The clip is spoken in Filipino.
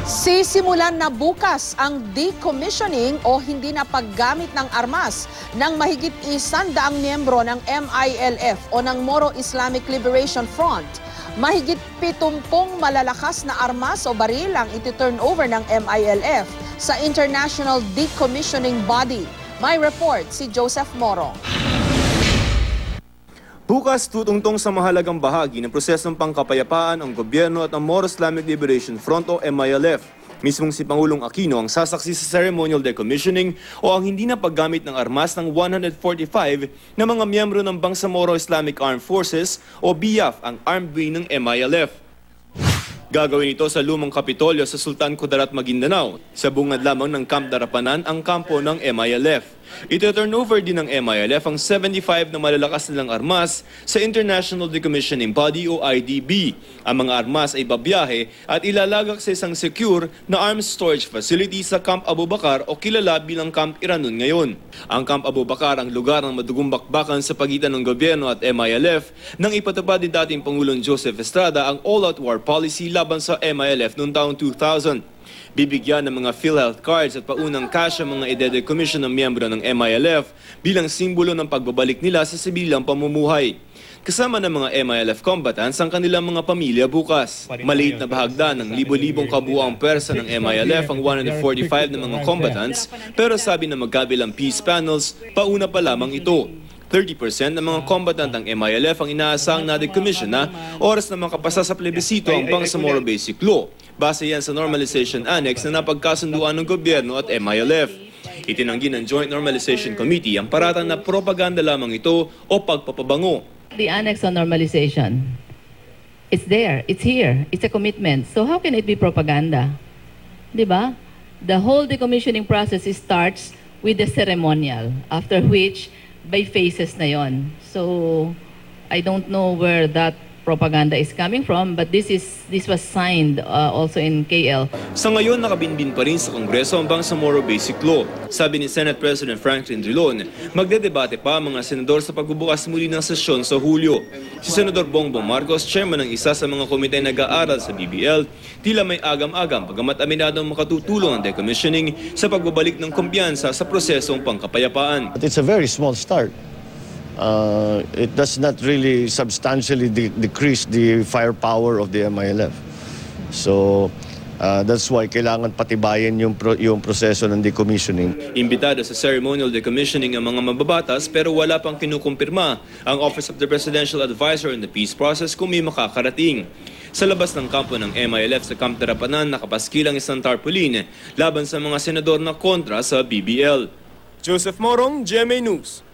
Sisimulan na bukas ang decommissioning o hindi na paggamit ng armas ng mahigit 100 miyembro ng MILF o ng Moro Islamic Liberation Front. Mahigit 70 malalakas na armas o baril ang iti-turn over ng MILF sa International Decommissioning Body. May report si Joseph Moro. Bukas tutungtong sa mahalagang bahagi ng prosesong pangkapayapaan ang gobyerno at ang Moro Islamic Liberation Front o MILF. Mismong si Pangulong Aquino ang sasaksi sa ceremonial decommissioning o ang hindi na paggamit ng armas ng 145 na mga miyembro ng Bangsamoro Islamic Armed Forces o BIAF, ang armed wing ng MILF. Gagawin ito sa Lumang Kapitolyo sa Sultan Kudarat, Maguindanao. Sa bungad lamang ng Camp Darapanan ang kampo ng MILF. Ito-turnover din ng MILF ang 75 na malalakas nilang armas sa International Decommissioning Body o IDB. Ang mga armas ay babiyahe at ilalagak sa isang secure na arms storage facility sa Camp Abu Bakar o kilala bilang Camp Iranun ngayon. Ang Camp Abu Bakar ang lugar ng madugong bakbakan sa pagitan ng gobyerno at MILF nang ipatupad ni dating Pangulong Joseph Estrada ang all-out war policy laban sa MILF noong taong 2000. Bibigyan ng mga PhilHealth cards at paunang cash ang mga ide-decommission ng miyembro ng MILF bilang simbolo ng pagbabalik nila sa sibilang pamumuhay. Kasama ng mga MILF combatants ang kanilang mga pamilya bukas. Maliit na bahagda ng libo-libong kabuuang pwersa ng MILF ang 145 na mga combatants, pero sabi ng magkabilang peace panels, pauna pa lamang ito. 30% ng mga combatant ng MILF ang inaasang na-decommission na oras na makapasa sa plebisito ang Bangsamoro Basic Law. Base yan sa Normalization Annex na napagkasunduan ng gobyerno at MILF. Itinanggi ng Joint Normalization Committee ang paratang na propaganda lamang ito o pagpapabango. The Annex on Normalization, it's there, it's here, it's a commitment. So how can it be propaganda? Diba? The whole decommissioning process starts with the ceremonial, after which by phases na yon. So I don't know where that propaganda is coming from, but this was signed also in KL. Sa ngayon, nakabinbin pa rin sa Kongreso ang Bangsamoro Basic Law. Sabi ni Senate President Franklin Drilon, magdedebate pa ang mga senador sa pagbubukas muli ng sesyon sa Hulyo. Si Senador Bongbong Marcos, chairman ng isa sa mga komite na nag-aaral sa BBL, tila may agam-agam bagamat aminadong makatutulong ang decommissioning sa pagbabalik ng kumpiyansa sa prosesong pangkapayapaan. It's a very small start. It does not really substantially decrease the firepower of the MILF. So that's why kailangan patibayin yung proseso ng decommissioning. Imbitado sa ceremonial decommissioning ang mga mababatas pero wala pang kinukumpirma ang Office of the Presidential Advisor in the peace process kung may makakarating. Sa labas ng kampo ng MILF sa Camp Darapanan, nakapaskilang isang tarpaulin laban sa mga senador na kontra sa BBL. Joseph Morong, GMA News.